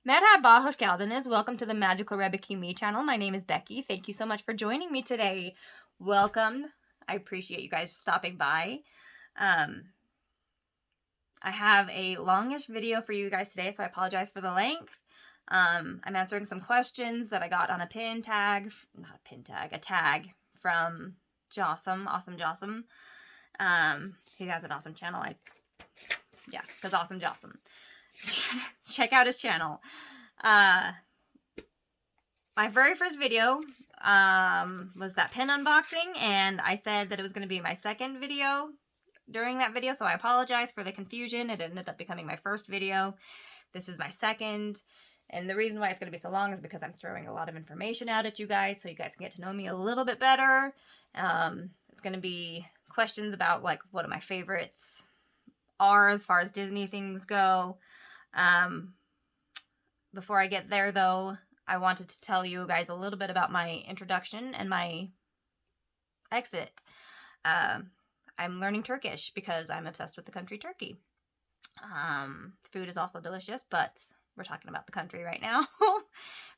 Merhaba, hoş geldiniz. Welcome to the Magical Rebecca Me channel. My name is Becky. Thank you so much for joining me today. Welcome. I appreciate you guys stopping by. I have a longish video for you guys today, so I apologize for the length. I'm answering some questions that I got on a tag from Jossum, Awesome Jossum. He has an awesome channel. Because Awesome Jossum. Check out his channel. My very first video was that pen unboxing, and I said that it was going to be my second video during that video, so I apologize for the confusion. It ended up becoming my first video. This is my second, and the reason why it's going to be so long is because I'm throwing a lot of information out at you guys so you guys can get to know me a little bit better. It's going to be questions about like what my favorites are as far as Disney things go. Before I get there, though, I wanted to tell you guys a little bit about my introduction and my exit. I'm learning Turkish because I'm obsessed with the country Turkey. Food is also delicious, but we're talking about the country right now.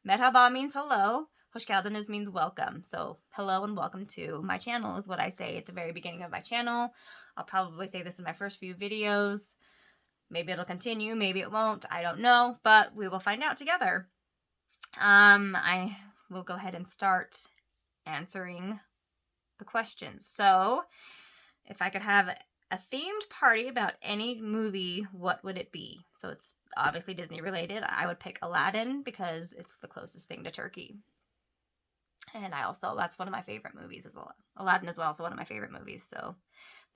Merhaba means hello. Hoş geldiniz means welcome. So hello and welcome to my channel is what I say at the very beginning of my channel. I'll probably say this in my first few videos. Maybe it'll continue, maybe it won't, I don't know, but we will find out together. I will go ahead and start answering the questions. So, if I could have a themed party about any movie, what would it be? So it's obviously Disney related. I would pick Aladdin because it's the closest thing to Turkey. And that's one of my favorite movies as well. Aladdin is also one of my favorite movies, so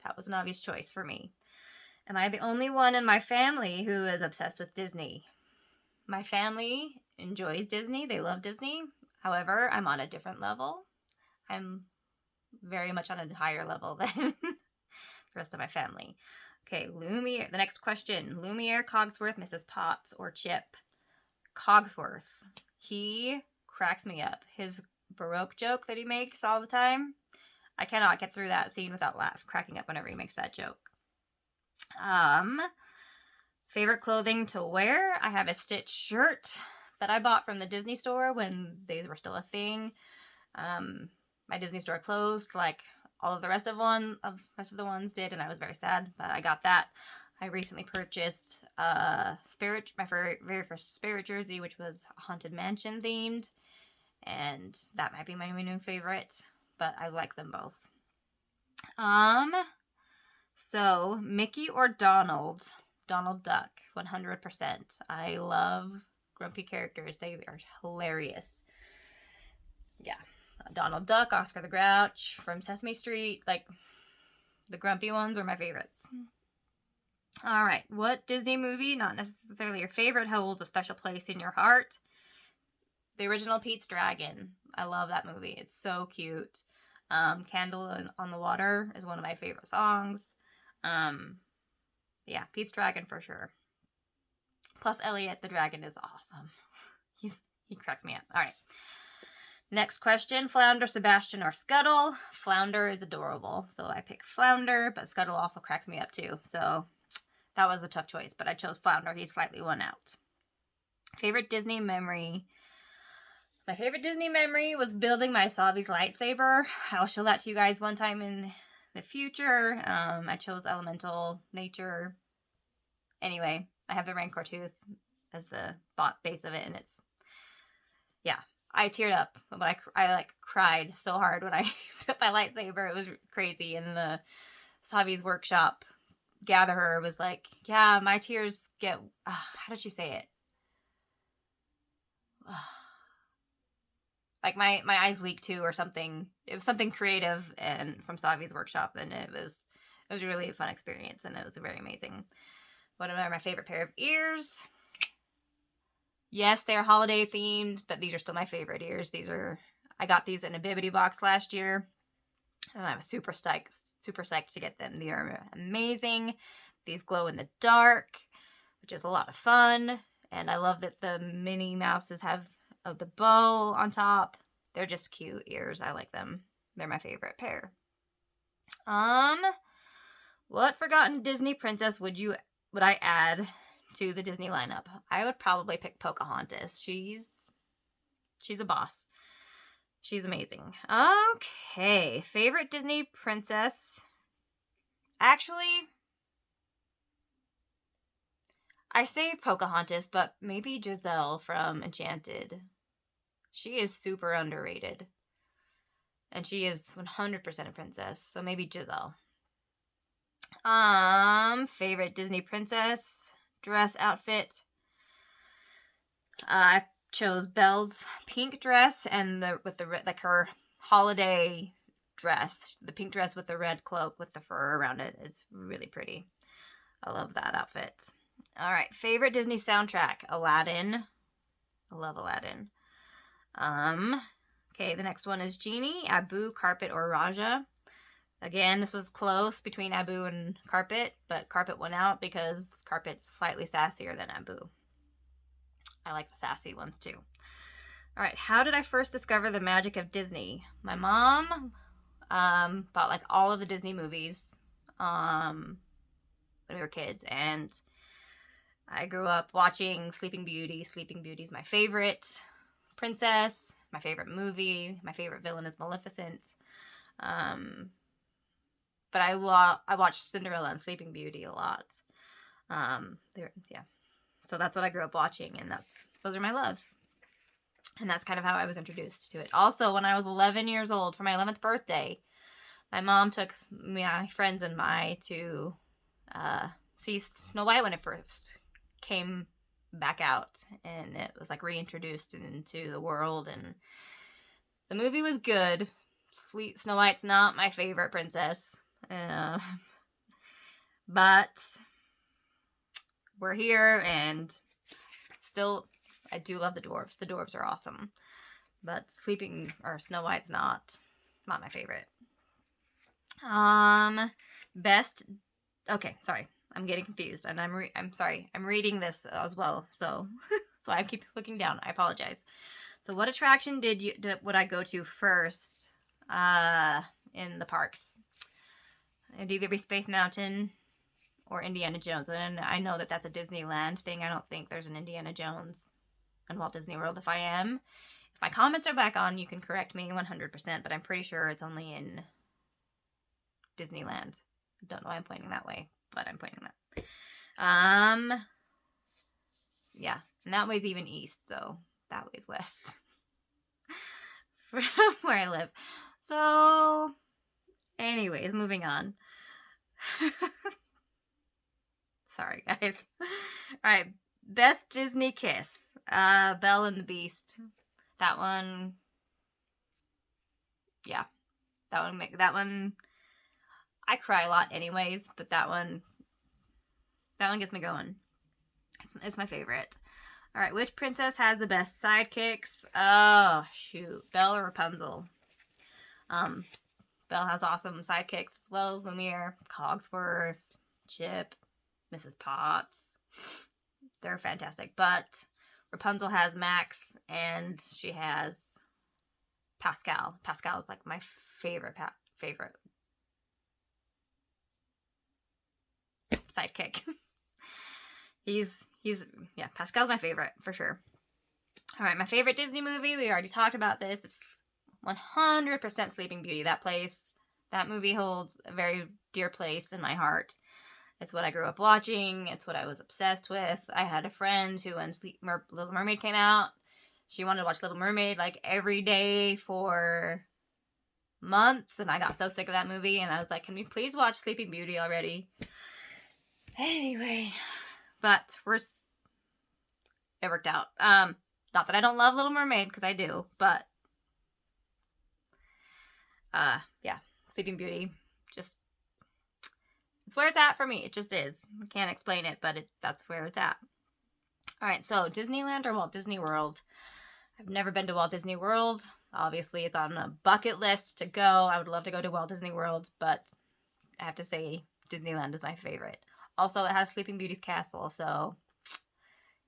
that was an obvious choice for me. Am I the only one in my family who is obsessed with Disney? My family enjoys Disney. They love Disney. However, I'm on a different level. I'm very much on a higher level than the rest of my family. Okay, Lumiere. The next question. Lumiere, Cogsworth, Mrs. Potts, or Chip? Cogsworth. He cracks me up. His Baroque joke that he makes all the time. I cannot get through that scene without cracking up whenever he makes that joke. Favorite clothing to wear? I have a Stitch shirt that I bought from the Disney store when they were still a thing. My Disney store closed like all of the rest of the ones did, and I was very sad, but I got that. I recently purchased my very first Spirit jersey, which was Haunted Mansion themed, and that might be my new favorite, but I like them both. So, Mickey or Donald? Donald Duck, 100%. I love grumpy characters. They are hilarious. Yeah. Donald Duck, Oscar the Grouch from Sesame Street. Like, the grumpy ones are my favorites. All right. What Disney movie, not necessarily your favorite, holds a special place in your heart? The original Pete's Dragon. I love that movie. It's so cute. Candle on the Water is one of my favorite songs. Yeah, Pete's Dragon for sure. Plus Elliot the Dragon is awesome. He cracks me up. All right. Next question. Flounder, Sebastian, or Scuttle? Flounder is adorable, so I pick Flounder, but Scuttle also cracks me up too. So that was a tough choice, but I chose Flounder. He's slightly one out. Favorite Disney memory? My favorite Disney memory was building my Savi's lightsaber. I'll show that to you guys one time in the future. I chose Elemental Nature. Anyway, I have the Rancor Tooth as the base of it, and it's, yeah, I teared up. But I cried so hard when I built my lightsaber. It was crazy. And the Savi's workshop gatherer was like, yeah, my tears get, how did she say it? Like my eyes leak too or something. It was something creative and from Savi's workshop, and it was really a fun experience, and it was very amazing. What are my favorite pair of ears? Yes, they're holiday themed, but these are still my favorite ears. I got these in a Bibbidi box last year, and I was super psyched to get them. They are amazing. These glow in the dark, which is a lot of fun, and I love that the Minnie Mouses have the bow on top. They're just cute ears. I like them. They're my favorite pair. What forgotten Disney princess would I add to the Disney lineup, I would probably pick Pocahontas. She's a boss. She's amazing. Okay, favorite Disney princess. Actually, I say Pocahontas, but maybe Giselle from Enchanted. She is super underrated. And she is 100% a princess, so maybe Giselle. Favorite Disney princess dress outfit. I chose Belle's pink dress and with the like her holiday dress. The pink dress with the red cloak with the fur around it is really pretty. I love that outfit. All right, favorite Disney soundtrack. Aladdin. I love Aladdin. Okay, the next one is Genie, Abu, Carpet, or Raja. Again, this was close between Abu and Carpet, but Carpet won out because Carpet's slightly sassier than Abu. I like the sassy ones too. All right, how did I first discover the magic of Disney? My mom bought like all of the Disney movies when we were kids, and I grew up watching Sleeping Beauty. Sleeping Beauty's my favorite princess, my favorite movie, my favorite villain is Maleficent. But I watched Cinderella and Sleeping Beauty a lot. So that's what I grew up watching, and those are my loves. And that's kind of how I was introduced to it. Also, when I was 11 years old, for my 11th birthday, my mom took my friends and I to see Snow White when it first came back out, and it was like reintroduced into the world, and the movie was good. Snow White's not my favorite princess, but we're here, and still I do love the dwarves. The dwarves are awesome, but Snow White's not my favorite. Okay, sorry. I'm getting confused, and I'm sorry. I'm reading this as well, so I keep looking down. I apologize. So, what attraction would I go to first in the parks? It'd either be Space Mountain or Indiana Jones, and I know that that's a Disneyland thing. I don't think there's an Indiana Jones in Walt Disney World. If I am, if my comments are back on, you can correct me 100%. But I'm pretty sure it's only in Disneyland. I don't know why I'm pointing that way, but I'm pointing that. Yeah, and that way's even east, so that way's west from where I live. So, anyways, moving on. Sorry, guys. All right, best Disney kiss. Belle and the Beast. That one. Yeah, that one. I cry a lot, anyways, but that one gets me going. It's my favorite. All right, which princess has the best sidekicks? Oh, shoot. Belle or Rapunzel? Belle has awesome sidekicks as well as Lumiere, Cogsworth, Chip, Mrs. Potts. They're fantastic. But Rapunzel has Max, and she has Pascal. Pascal is like my favorite sidekick. Pascal's my favorite for sure. All right, my favorite Disney movie. We already talked about this. It's 100% Sleeping Beauty. That movie holds a very dear place in my heart. It's what I grew up watching. It's what I was obsessed with. I had a friend who, when Little Mermaid came out, she wanted to watch Little Mermaid like every day for months, and I got so sick of that movie, and I was like, can we please watch Sleeping Beauty already? Anyway, but it worked out. Not that I don't love Little Mermaid, because I do, but yeah, Sleeping Beauty, just, it's where it's at for me. It just is. I can't explain it, but that's where it's at. All right, so Disneyland or Walt Disney World? I've never been to Walt Disney World. Obviously, it's on the bucket list to go. I would love to go to Walt Disney World, but I have to say Disneyland is my favorite. Also, it has Sleeping Beauty's castle, so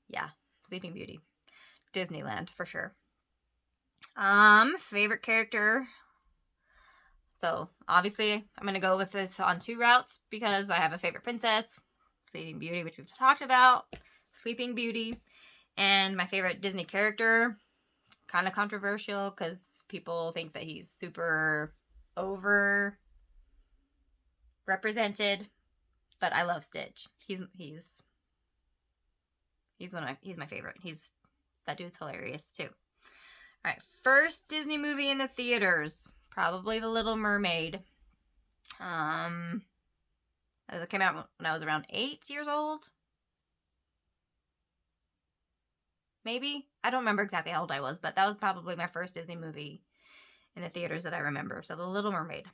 yeah, Sleeping Beauty. Disneyland, for sure. Favorite character. So, obviously, I'm going to go with this on two routes because I have a favorite princess, Sleeping Beauty, which we've talked about. Sleeping Beauty. And my favorite Disney character, kind of controversial because people think that he's super over represented, but I love Stitch. He's my favorite. That dude's hilarious too. All right, first Disney movie in the theaters, probably The Little Mermaid. It came out when I was around 8 years old. Maybe? I don't remember exactly how old I was, but that was probably my first Disney movie in the theaters that I remember. So The Little Mermaid.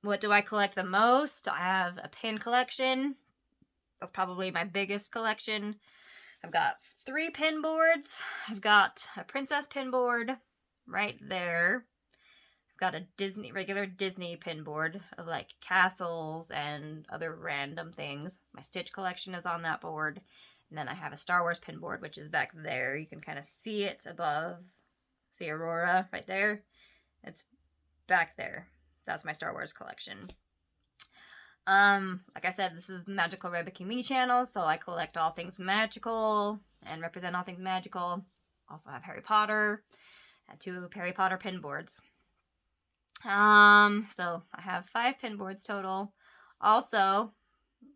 What do I collect the most? I have a pin collection. That's probably my biggest collection. I've got 3 pin boards. I've got a princess pin board right there. I've got a regular Disney pin board of like castles and other random things. My Stitch collection is on that board. And then I have a Star Wars pin board, which is back there. You can kind of see it above. See Aurora right there? It's back there. That's my Star Wars collection. Like I said, this is the Magical Rebecca Me channel, so I collect all things magical and represent all things magical. Also have Harry Potter. I have 2 Harry Potter pin boards. So I have 5 pin boards total. Also,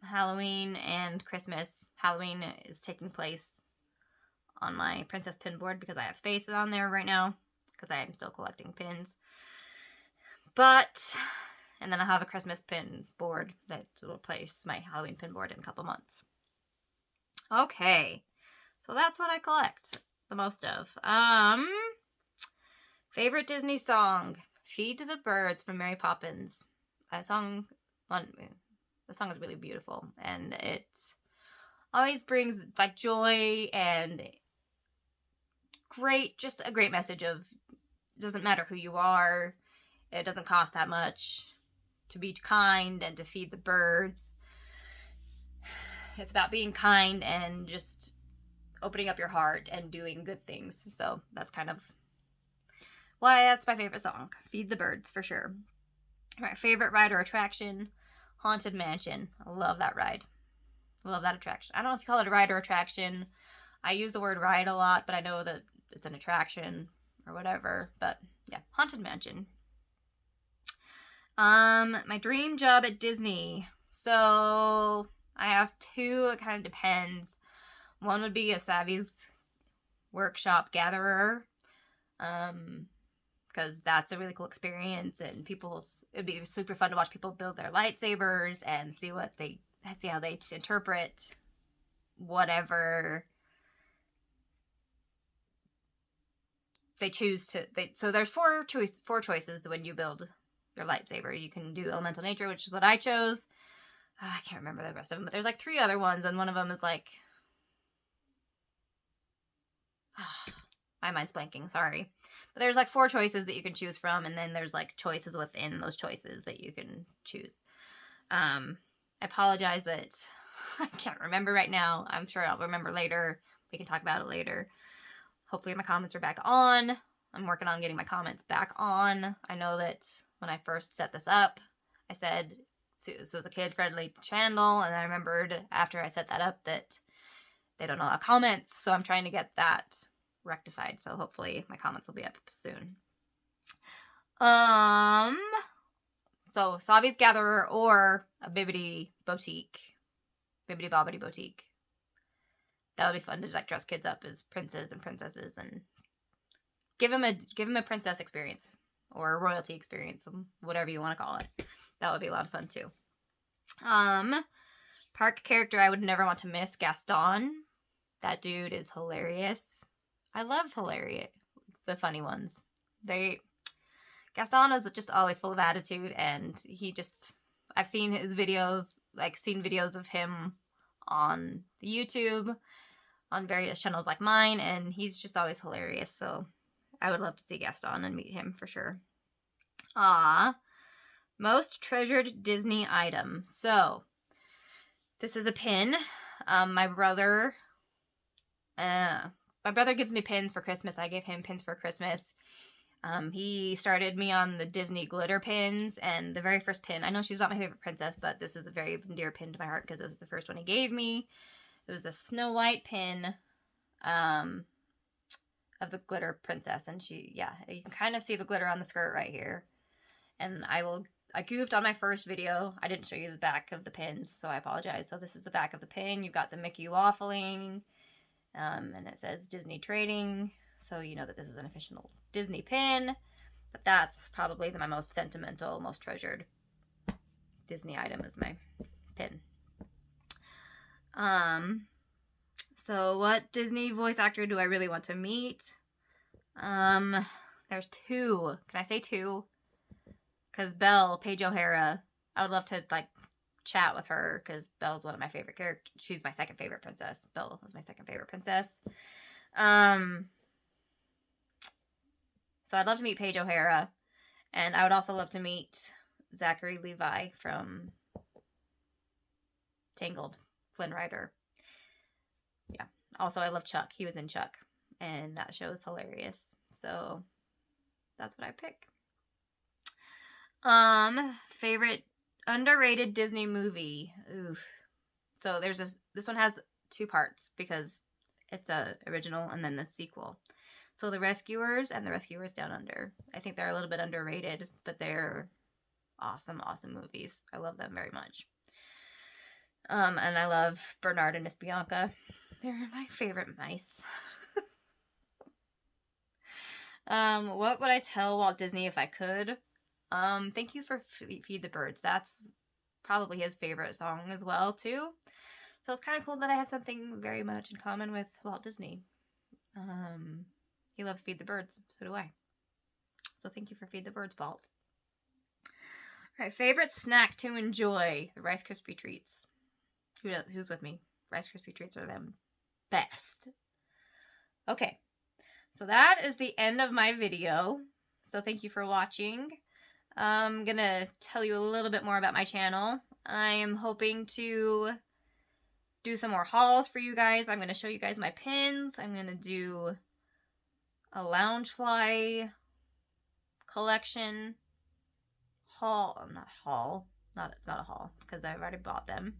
Halloween and Christmas. Halloween is taking place on my princess pin board because I have space on there right now because I am still collecting pins. And then I have a Christmas pin board that will replace my Halloween pin board in a couple months. Okay, so that's what I collect the most of. Favorite Disney song, "Feed the Birds" from Mary Poppins. The song is really beautiful, and it always brings like joy and just a great message of it doesn't matter who you are. It doesn't cost that much to be kind and to feed the birds. It's about being kind and just opening up your heart and doing good things. So that's kind of why that's my favorite song. Feed the Birds for sure. My favorite ride or attraction, Haunted Mansion. I love that ride. I love that attraction. I don't know if you call it a ride or attraction. I use the word ride a lot, but I know that it's an attraction or whatever. But yeah, Haunted Mansion. My dream job at Disney. So I have 2. It kind of depends. One would be a Savvy's workshop gatherer. Because that's a really cool experience, and it'd be super fun to watch people build their lightsabers and see how they interpret whatever they choose to. So there's 4 choices when you build your lightsaber. You can do elemental nature, which is what I chose. I can't remember the rest of them, but there's like 3 other ones, and one of them is like my mind's blanking, sorry. But there's like 4 choices that you can choose from, and then there's like choices within those choices that you can choose. I apologize that I can't remember right now. I'm sure I'll remember later. We can talk about it later. Hopefully my comments are back on. I'm working on getting my comments back on. I know that when I first set this up, I said this was a kid-friendly channel, and I remembered after I set that up that they don't allow comments, so I'm trying to get that rectified, so hopefully my comments will be up soon. So Savvy's Gatherer or a Bibbidi Bobbidi Boutique. That would be fun to like dress kids up as princes and princesses and give them a princess experience or a royalty experience, whatever you want to call it. That would be a lot of fun too. Park character I would never want to miss, Gaston. That dude is hilarious. I love the funny ones. Gaston is just always full of attitude, and I've seen his videos, seen videos of him on the YouTube, on various channels like mine, and he's just always hilarious, so I would love to see Gaston and meet him for sure. Most treasured Disney item. So, this is a pin. My brother gives me pins for Christmas. I gave him pins for Christmas. He started me on the Disney glitter pins, and the very first pin, I know she's not my favorite princess, but this is a very dear pin to my heart because it was the first one he gave me. It was a Snow White pin of the glitter princess, and you can kind of see the glitter on the skirt right here. And I goofed on my first video. I didn't show you the back of the pins, so I apologize. So this is the back of the pin. You've got the Mickey waffling, and it says Disney Trading, so you know that this is an official Disney pin. But that's probably my most sentimental, most treasured Disney item is my pin. So what Disney voice actor do I really want to meet? There's two. Can I say two? Because Belle, Paige O'Hara, I would love to, like, chat with her, because Belle's one of my favorite characters. She's my second favorite princess. Belle is my second favorite princess. So I'd love to meet Paige O'Hara, and I would also love to meet Zachary Levi from Tangled, Flynn Rider. Yeah. Also, I love Chuck. He was in Chuck, and that show is hilarious. So that's what I pick. Favorite underrated Disney movie. Oof. So this one has two parts because it's a original and then the sequel. So The Rescuers and The Rescuers Down Under. I think they're a little bit underrated, but they're awesome, awesome movies. I love them very much. And I love Bernard and Miss Bianca. They're my favorite mice. What would I tell Walt Disney if I could? Thank you for Feed the Birds. That's probably his favorite song as well, too. So it's kind of cool that I have something very much in common with Walt Disney. He loves Feed the Birds. So do I. So thank you for Feed the Birds, Walt. All right, favorite snack to enjoy. The Rice Krispie Treats. Who's with me? Rice Krispie Treats are them best. Okay. So that is the end of my video. So thank you for watching. I'm going to tell you a little bit more about my channel. I am hoping to do some more hauls for you guys. I'm going to show you guys my pins. I'm going to do a Loungefly collection haul. It's not a haul because I've already bought them.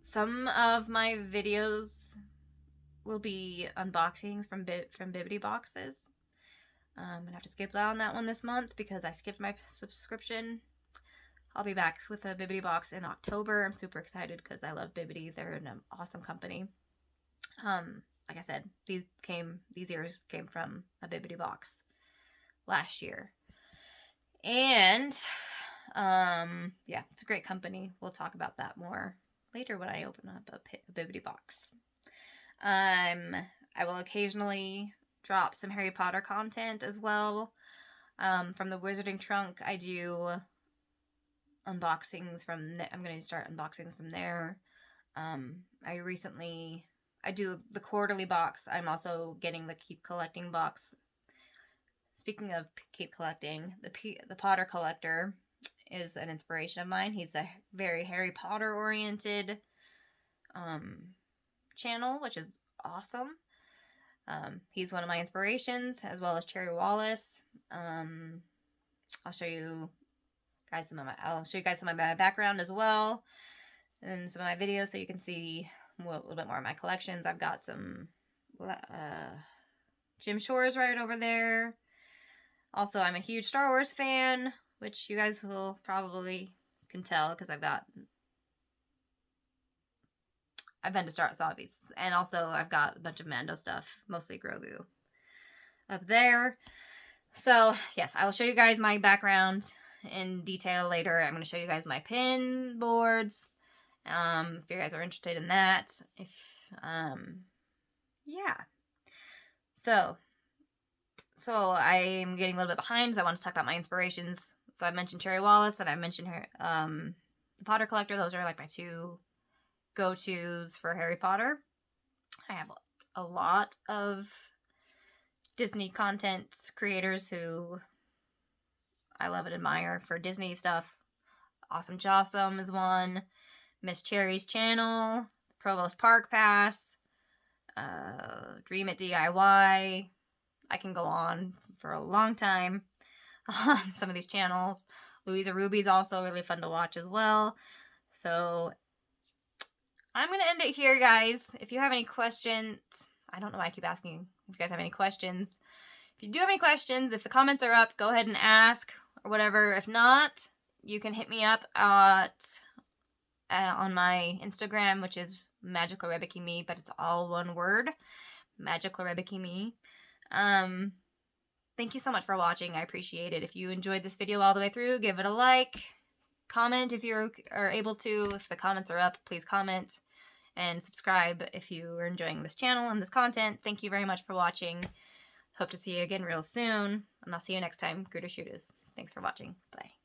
Some of my videos will be unboxings from Bibbidi Boxes. I'm going to have to skip out on that one this month because I skipped my subscription. I'll be back with a Bibbidi box in October. I'm super excited because I love Bibbidi. They're an awesome company. Like I said, these ears came from a Bibbidi box last year. And, yeah, it's a great company. We'll talk about that more later when I open up a Bibbidi box. I will occasionally drop some Harry Potter content as well. From the Wizarding Trunk, I do unboxings I'm going to start unboxings from there. I do the quarterly box. I'm also getting the Keep Collecting box. Speaking of Keep Collecting, the Potter Collector is an inspiration of mine. He's a very Harry Potter oriented channel, which is awesome. He's one of my inspirations, as well as Cherry Wallace. I'll show you guys some of my background as well, and some of my videos, so you can see a little bit more of my collections. I've got some Jim Shores right over there. Also, I'm a huge Star Wars fan, which you guys will probably can tell because I've been to Star Wars, and also I've got a bunch of Mando stuff, mostly Grogu, up there. So, yes, I will show you guys my background in detail later. I'm going to show you guys my pin boards, if you guys are interested in that. Yeah. So I'm getting a little bit behind, so I want to talk about my inspirations. So I mentioned Cherry Wallace, and I mentioned her, the Potter Collector. Those are like my two go-tos for Harry Potter. I have a lot of Disney content creators who I love and admire for Disney stuff. Awesome Jossum is one. Miss Cherry's channel. Provost Park Pass. Dream It DIY. I can go on for a long time on some of these channels. Louisa Ruby's also really fun to watch as well. So I'm going to end it here, guys. If you have any questions, I don't know why I keep asking if you guys have any questions. If you do have any questions, if the comments are up, go ahead and ask or whatever. If not, you can hit me up at on my Instagram, which is Magical Rebeki Me, but it's all one word, Magical Rebeki Me. Thank you so much for watching. I appreciate it. If you enjoyed this video all the way through, give it a like. Comment if you are able to. If the comments are up, please comment. And subscribe if you are enjoying this channel and this content. Thank you very much for watching. Hope to see you again real soon. And I'll see you next time. Gruder Shooters. Thanks for watching. Bye.